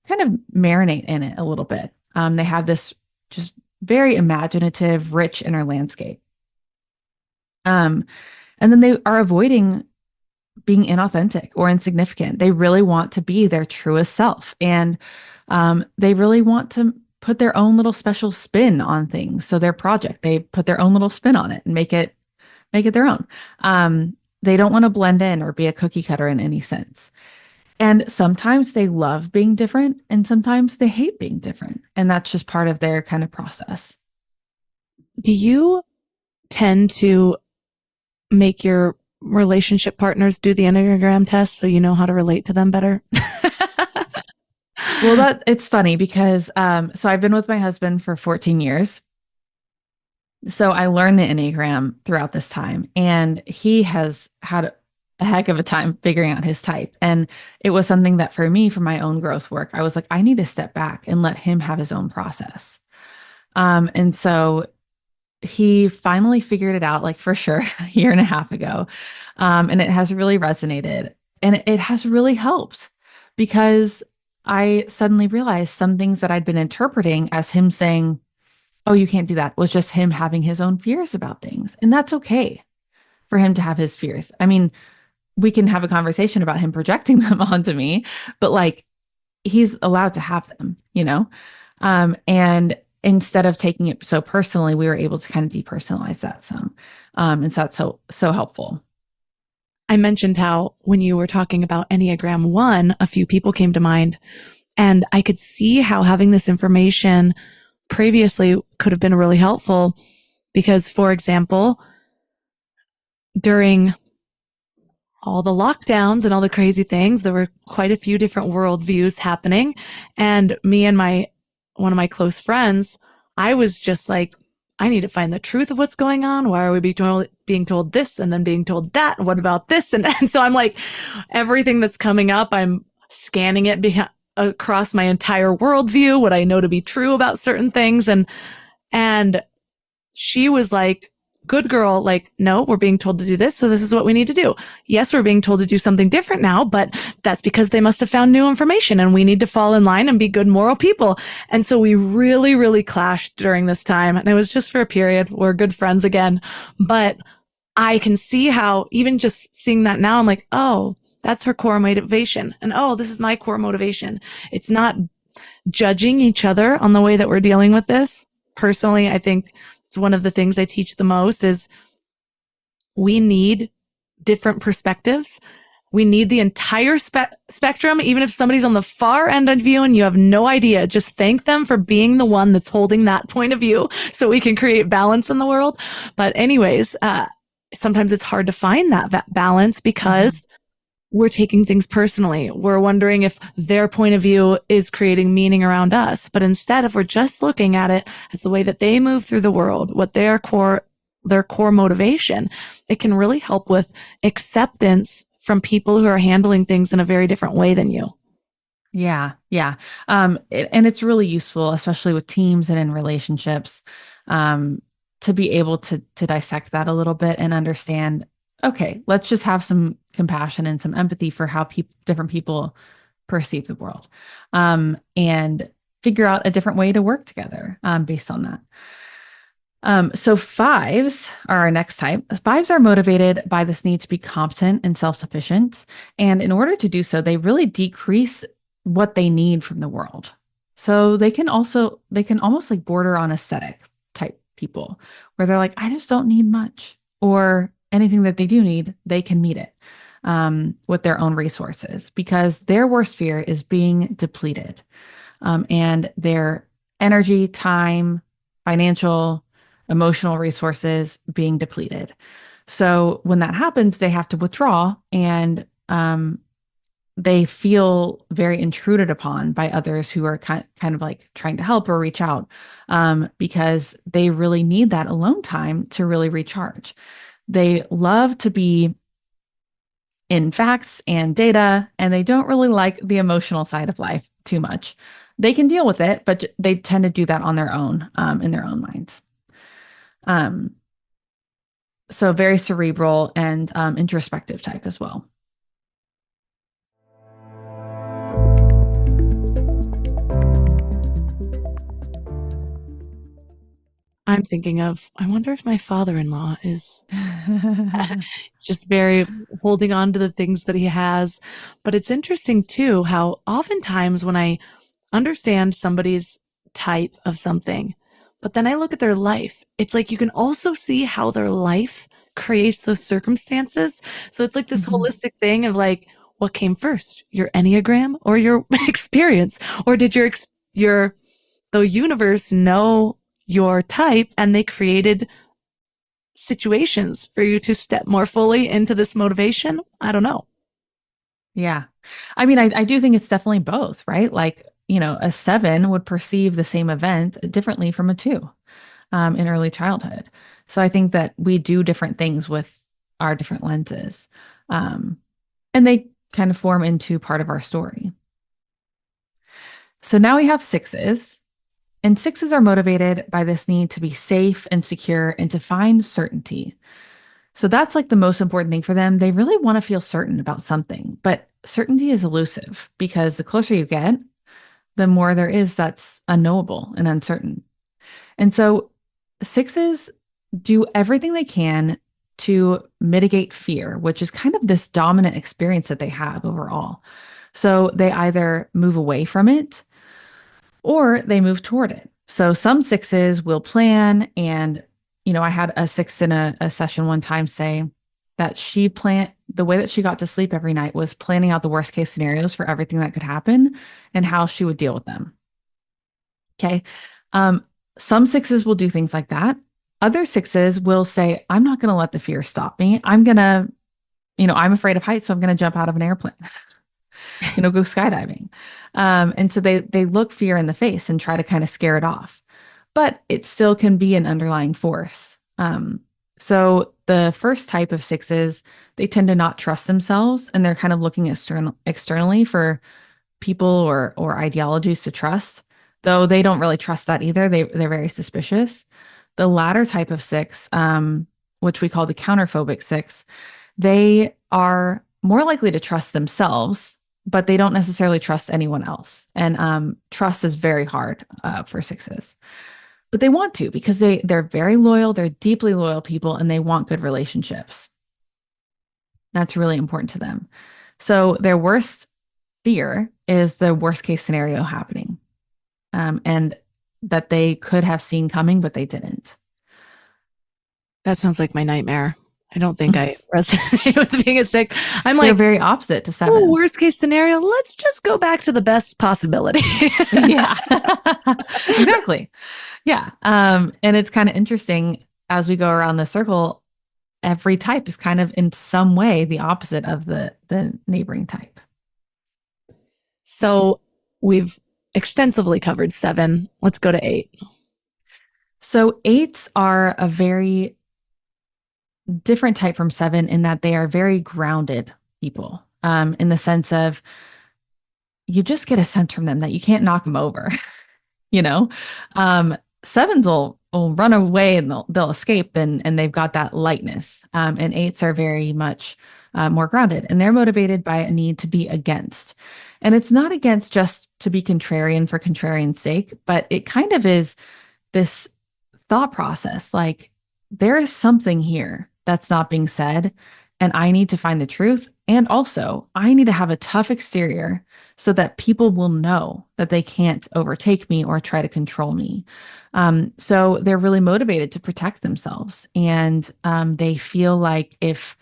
kind of marinate in it a little bit. They have this just very imaginative, rich inner landscape. And then they are avoiding being inauthentic or insignificant. They really want to be their truest self. And they really want to put their own little special spin on things. So their project, they put their own little spin on it and make it their own. They don't want to blend in or be a cookie cutter in any sense. And sometimes they love being different and sometimes they hate being different. And that's just part of their kind of process.
Do you tend to make your relationship partners do the Enneagram test so you know how to relate to them better?
Well, it's funny because so I've been with my husband for 14 years. So I learned the Enneagram throughout this time, and he has had a heck of a time figuring out his type. And it was something that for me, for my own growth work, I was like, I need to step back and let him have his own process. And so he finally figured it out, like for sure, a year and a half ago. And it has really resonated and it has really helped because I suddenly realized some things that I'd been interpreting as him saying, oh, you can't do that, was just him having his own fears about things. And that's okay for him to have his fears. I mean, we can have a conversation about him projecting them onto me, but like he's allowed to have them, and instead of taking it so personally, we were able to kind of depersonalize that some. And so that's so helpful.
I mentioned how when you were talking about Enneagram 1, a few people came to mind, and I could see how having this information previously could have been really helpful. Because, for example, during all the lockdowns and all the crazy things, there were quite a few different worldviews happening. And me and one of my close friends, I was just like, I need to find the truth of what's going on. Why are we being told this and then being told that? What about this? And so I'm like, everything that's coming up, I'm scanning it across my entire worldview, what I know to be true about certain things. And she was like, good girl, like, no, we're being told to do this. So this is what we need to do. Yes, we're being told to do something different now, but that's because they must have found new information and we need to fall in line and be good moral people. And so we really, really clashed during this time. And it was just for a period. We're good friends again. But I can see how even just seeing that now, I'm like, oh, that's her core motivation. And oh, this is my core motivation. It's not judging each other on the way that we're dealing with this. Personally, I think it's one of the things I teach the most is we need different perspectives. We need the entire spectrum. Even if somebody's on the far end of view and you have no idea, just thank them for being the one that's holding that point of view so we can create balance in the world. But anyways, sometimes it's hard to find that balance because we're taking things personally. We're wondering if their point of view is creating meaning around us. But instead, if we're just looking at it as the way that they move through the world, what their core motivation, it can really help with acceptance from people who are handling things in a very different way than you.
Yeah. Yeah. And it's really useful, especially with teams and in relationships, to be able to dissect that a little bit and understand, okay, let's just have some compassion and some empathy for how different people perceive the world, and figure out a different way to work together, based on that. So fives are our next type. Fives are motivated by this need to be competent and self-sufficient. And in order to do so, they really decrease what they need from the world. So they can almost like border on ascetic type people where they're like, I just don't need much, or anything that they do need, they can meet it with their own resources, because their worst fear is being depleted, and their energy, time, financial, emotional resources being depleted. So when that happens, they have to withdraw, and they feel very intruded upon by others who are kind of like trying to help or reach out, because they really need that alone time to really recharge. They love to be in facts and data, and they don't really like the emotional side of life too much. They can deal with it, but they tend to do that on their own, in their own minds. So very cerebral and introspective type as well.
I'm thinking of, I wonder if my father-in-law is just very holding on to the things that he has. But it's interesting too, how oftentimes when I understand somebody's type of something, but then I look at their life, it's like you can also see how their life creates those circumstances. So it's like this holistic thing of like, what came first, your Enneagram or your experience? Or did the universe know your type and they created situations for you to step more fully into this motivation? I don't know.
Yeah. I mean, I do think it's definitely both, right? Like, a 7 would perceive the same event differently from a 2 in early childhood. So I think that we do different things with our different lenses. And they kind of form into part of our story. So now we have 6s. And 6s are motivated by this need to be safe and secure and to find certainty. So that's like the most important thing for them. They really want to feel certain about something, but certainty is elusive because the closer you get, the more there is that's unknowable and uncertain. And so 6s do everything they can to mitigate fear, which is kind of this dominant experience that they have overall. So they either move away from it or they move toward it. So some 6s will plan. And, I had a 6 in a session one time say that the way that she got to sleep every night was planning out the worst case scenarios for everything that could happen and how she would deal with them. Okay. Some 6s will do things like that. Other sixes will say, I'm not going to let the fear stop me. I'm going to, I'm afraid of heights, so I'm going to jump out of an airplane, go skydiving. And so they look fear in the face and try to kind of scare it off, but it still can be an underlying force. So the first type of sixes, they tend to not trust themselves, and they're kind of looking externally for people or ideologies to trust, though they don't really trust that either. They're very suspicious. The latter type of six, which we call the counterphobic six, they are more likely to trust themselves, but they don't necessarily trust anyone else. And trust is very hard for sixes. But they want to because they're very loyal, they're deeply loyal people, and they want good relationships. That's really important to them. So their worst fear is the worst case scenario happening, and that they could have seen coming, but they didn't.
That sounds like my nightmare. I don't think I resonate with being a six. I'm
They're
like,
very opposite to sevens.
oh, worst case scenario, let's just go back to the best possibility.
Yeah, exactly. Yeah. And it's kind of interesting as we go around the circle, every type is kind of in some way the opposite of the neighboring type.
So we've extensively covered 7. Let's go to 8.
So 8s are a very different type from 7 in that they are very grounded people, in the sense of you just get a sense from them that you can't knock them over. you know, 7s will run away and they'll escape, and they've got that lightness. And 8s are very much more grounded, and they're motivated by a need to be against. And it's not against just to be contrarian for contrarian's sake, but it kind of is this thought process like there is something here that's not being said, and I need to find the truth. And also, I need to have a tough exterior so that people will know that they can't overtake me or try to control me. So they're really motivated to protect themselves. And they feel like if,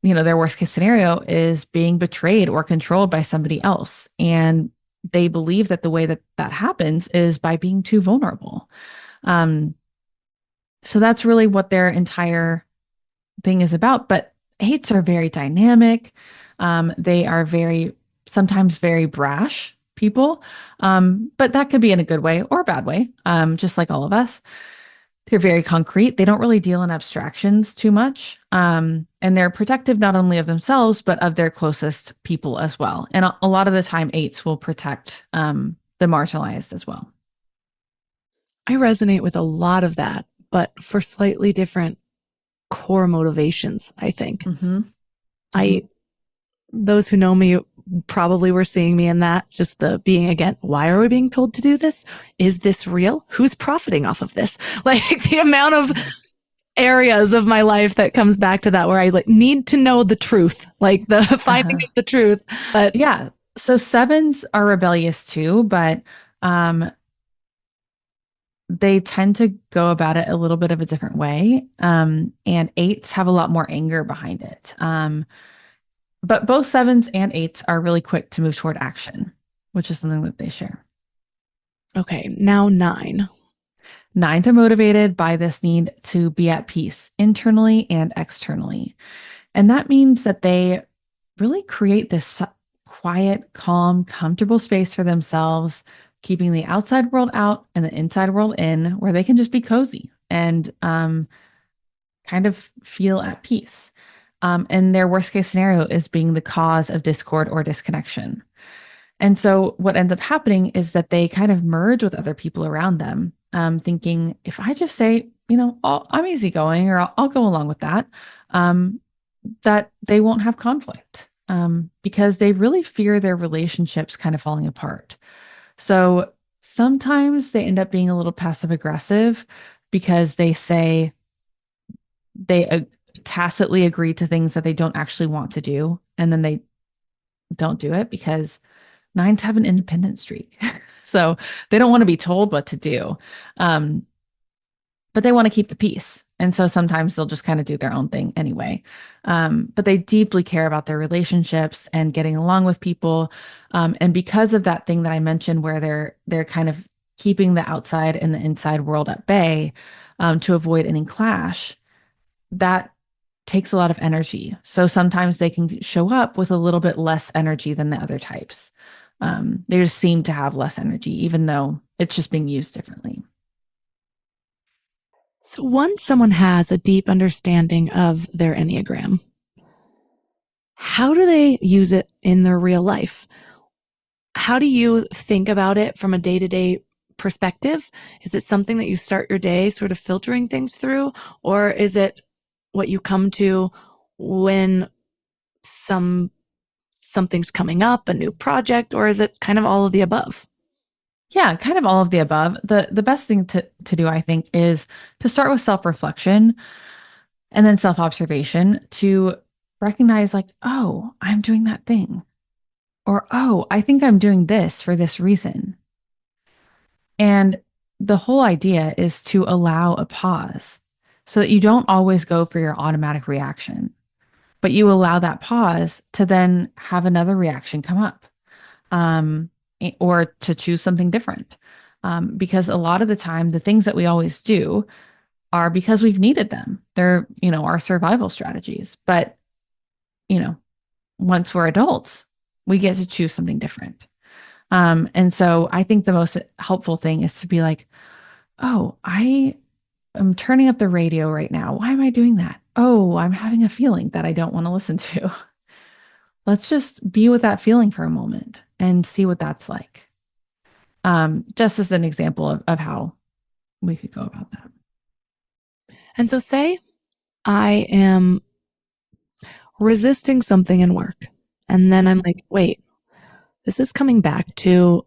their worst case scenario is being betrayed or controlled by somebody else. And they believe that the way that that happens is by being too vulnerable. So that's really what their entire thing is about. But 8s are very dynamic. They are sometimes very brash people. But that could be in a good way or a bad way, just like all of us. They're very concrete. They don't really deal in abstractions too much. And they're protective not only of themselves, but of their closest people as well. And a lot of the time, 8s will protect the marginalized as well.
I resonate with a lot of that, but for slightly different core motivations, I think.
Mm-hmm.
Those who know me probably were seeing me in that, just the being again, why are we being told to do this? Is this real? Who's profiting off of this? Like the amount of areas of my life that comes back to that where I need to know the truth, like the finding of the truth. But
yeah, so 7s are rebellious too, but they tend to go about it a little bit of a different way. And 8s have a lot more anger behind it. But both 7s and 8s are really quick to move toward action, which is something that they share.
Okay, now 9.
9s are motivated by this need to be at peace internally and externally. And that means that they really create this quiet, calm, comfortable space for themselves, keeping the outside world out and the inside world in, where they can just be cozy and kind of feel at peace. And their worst case scenario is being the cause of discord or disconnection. And so what ends up happening is that they kind of merge with other people around them, thinking, if I just say, I'm easygoing, or I'll go along with that, that they won't have conflict, because they really fear their relationships kind of falling apart. So sometimes they end up being a little passive aggressive because they say they tacitly agree to things that they don't actually want to do. And then they don't do it because 9s have an independent streak. So they don't want to be told what to do. But they want to keep the peace. And so sometimes they'll just kind of do their own thing anyway. But they deeply care about their relationships and getting along with people. And because of that thing that I mentioned, where they're kind of keeping the outside and the inside world at bay, to avoid any clash, that takes a lot of energy. So sometimes they can show up with a little bit less energy than the other types. They just seem to have less energy, even though it's just being used differently.
So once someone has a deep understanding of their Enneagram, how do they use it in their real life? How do you think about it from a day-to-day perspective? Is it something that you start your day sort of filtering things through, or is it what you come to when something's coming up, a new project, or is it kind of all of the above?
Yeah, kind of all of the above. The best thing to do, I think, is to start with self-reflection and then self-observation to recognize like, oh, I'm doing that thing. Or, oh, I think I'm doing this for this reason. And the whole idea is to allow a pause so that you don't always go for your automatic reaction, but you allow that pause to then have another reaction come up, or to choose something different. Because a lot of the time, the things that we always do are because we've needed them. They're, our survival strategies. But, you know, once we're adults, we get to choose something different. And so I think the most helpful thing is to be like, oh, I am turning up the radio right now. Why am I doing that? Oh, I'm having a feeling that I don't want to listen to. Let's just be with that feeling for a moment and see what that's like. Just as an example of how we could go about that.
And so say I am resisting something in work, and then I'm like, wait, this is coming back to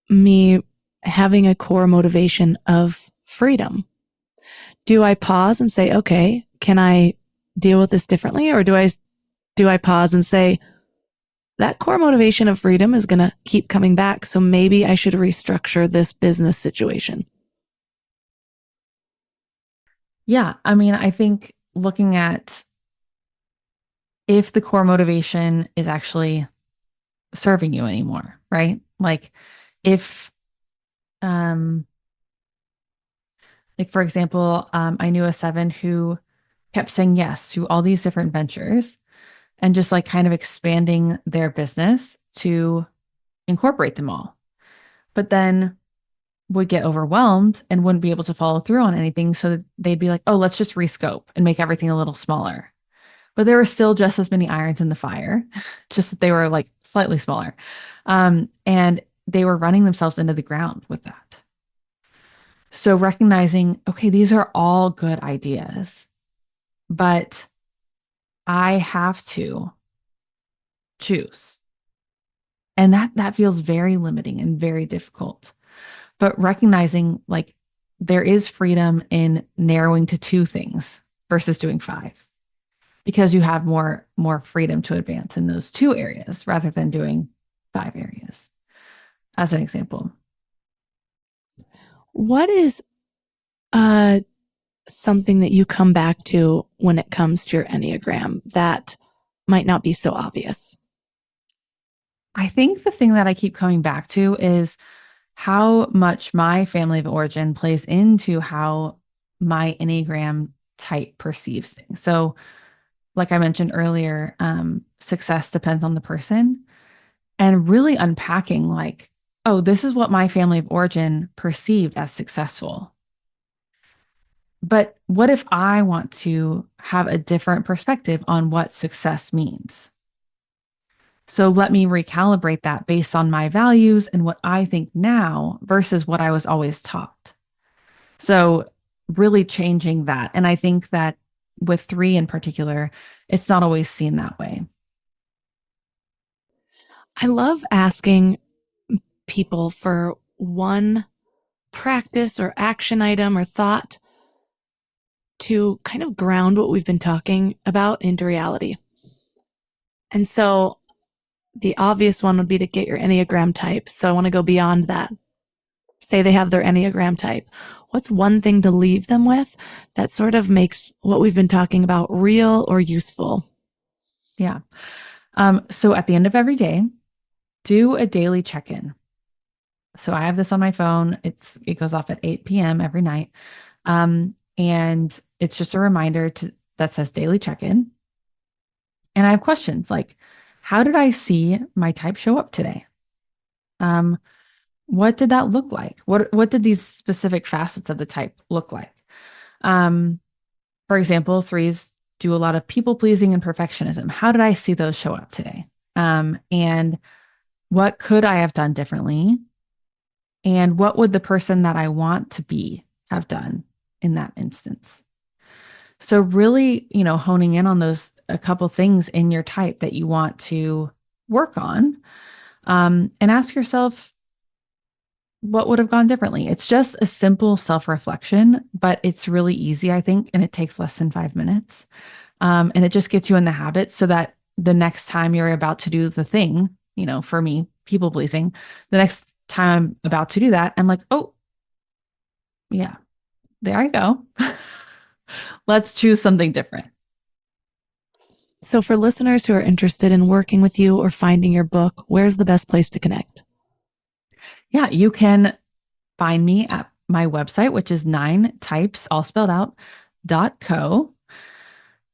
me having a core motivation of freedom. Do I pause and say, okay, can I deal with this differently? Or do I pause and say, that core motivation of freedom is going to keep coming back, so maybe I should restructure this business situation?
Yeah, I mean, I think looking at if the core motivation is actually serving you anymore, right? Like if, like for example, I knew a 7 who kept saying yes to all these different ventures and just like kind of expanding their business to incorporate them all. But then would get overwhelmed and wouldn't be able to follow through on anything. So they'd be like, oh, let's just rescope and make everything a little smaller. But there were still just as many irons in the fire, just that they were like slightly smaller. And they were running themselves into the ground with that. So recognizing, okay, these are all good ideas, but I have to choose. And that feels very limiting and very difficult. But recognizing like there is freedom in narrowing to 2 things versus doing 5, because you have more freedom to advance in those 2 areas rather than doing 5 areas, as an example.
What is something that you come back to when it comes to your Enneagram that might not be so obvious?
I think the thing that I keep coming back to is how much my family of origin plays into how my Enneagram type perceives things. So, like I mentioned earlier, success depends on the person, and really unpacking like, oh, this is what my family of origin perceived as successful. But what if I want to have a different perspective on what success means? So let me recalibrate that based on my values and what I think now versus what I was always taught. So really changing that. And I think that with 3 in particular, it's not always seen that way.
I love asking people for one practice or action item or thought to kind of ground what we've been talking about into reality. And so the obvious one would be to get your Enneagram type. So I want to go beyond that. Say they have their Enneagram type. What's one thing to leave them with that sort of makes what we've been talking about real or useful?
Yeah. So at the end of every day, do a daily check-in. So I have this on my phone. It goes off at 8 p.m. every night. And it's just a reminder that says daily check-in. And I have questions like, how did I see my type show up today? What did that look like? What did these specific facets of the type look like? For example, threes do a lot of people pleasing and perfectionism. How did I see those show up today? And what could I have done differently? And what would the person that I want to be have done in that instance? So really, honing in on those, a couple things in your type that you want to work on, and ask yourself, what would have gone differently? It's just a simple self-reflection, but it's really easy, I think, and it takes less than 5 minutes. And it just gets you in the habit so that the next time you're about to do the thing, for me, people pleasing, the next time I'm about to do that, I'm like, oh, yeah, there I go. Let's choose something different.
So for listeners who are interested in working with you or finding your book, where's the best place to connect?
Yeah, you can find me at my website, which is 9types, all spelled out, .co.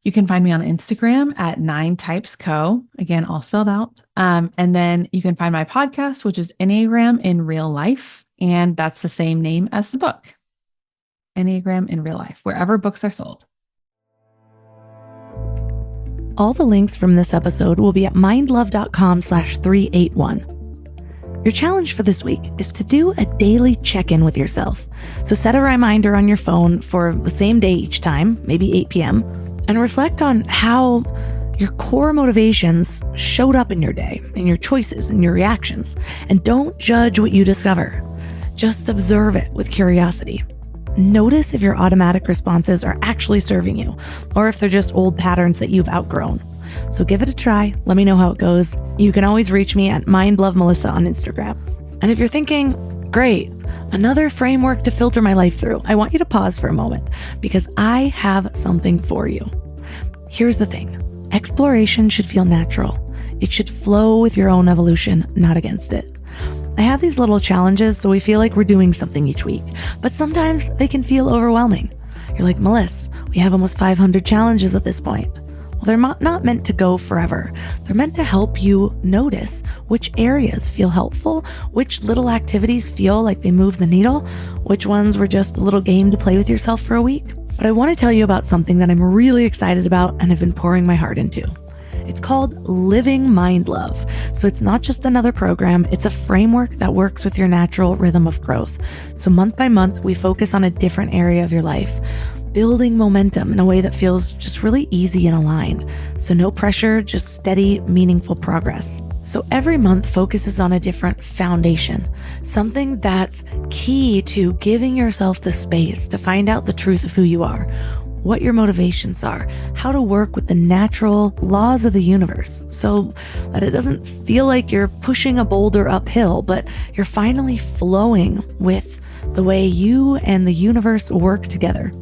You can find me on Instagram at 9typesco, again, all spelled out. And then you can find my podcast, which is Enneagram in Real Life. And that's the same name as the book, Enneagram in Real Life, wherever books are sold.
All the links from this episode will be at mindlove.com/381. Your challenge for this week is to do a daily check-in with yourself. So set a reminder on your phone for the same day each time, maybe 8 p.m., and reflect on how your core motivations showed up in your day, in your choices and your reactions. And don't judge what you discover. Just observe it with curiosity. Notice if your automatic responses are actually serving you, or if they're just old patterns that you've outgrown. So give it a try. Let me know how it goes. You can always reach me at mindlovemelissa on Instagram. And if you're thinking, great, another framework to filter my life through, I want you to pause for a moment because I have something for you. Here's the thing. Exploration should feel natural. It should flow with your own evolution, not against it. I have these little challenges so we feel like we're doing something each week, but sometimes they can feel overwhelming. You're like, Melissa, we have almost 500 challenges at this point. Well, they're not meant to go forever. They're meant to help you notice which areas feel helpful, which little activities feel like they move the needle, which ones were just a little game to play with yourself for a week. But I want to tell you about something that I'm really excited about and have been pouring my heart into. It's called Living Mind Love. So it's not just another program, it's a framework that works with your natural rhythm of growth. So month by month, we focus on a different area of your life, building momentum in a way that feels just really easy and aligned. So no pressure, just steady, meaningful progress. So every month focuses on a different foundation, something that's key to giving yourself the space to find out the truth of who you are, what your motivations are, how to work with the natural laws of the universe so that it doesn't feel like you're pushing a boulder uphill, but you're finally flowing with the way you and the universe work together.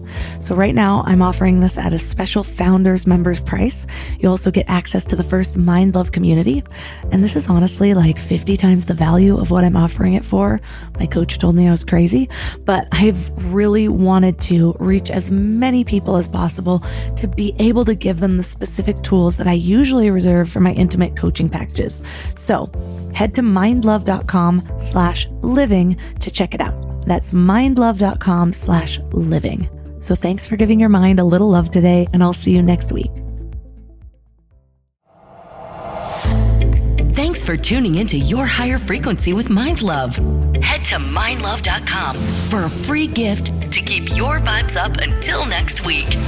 So right now I'm offering this at a special founders members price. You also get access to the first Mind Love community. And this is honestly like 50 times the value of what I'm offering it for. My coach told me I was crazy, but I've really wanted to reach as many people as possible to be able to give them the specific tools that I usually reserve for my intimate coaching packages. So head to mindlove.com/living to check it out. That's mindlove.com/living. So thanks for giving your mind a little love today, and I'll see you next week.
Thanks for tuning into Your Higher Frequency with Mind Love. Head to mindlove.com for a free gift to keep your vibes up until next week.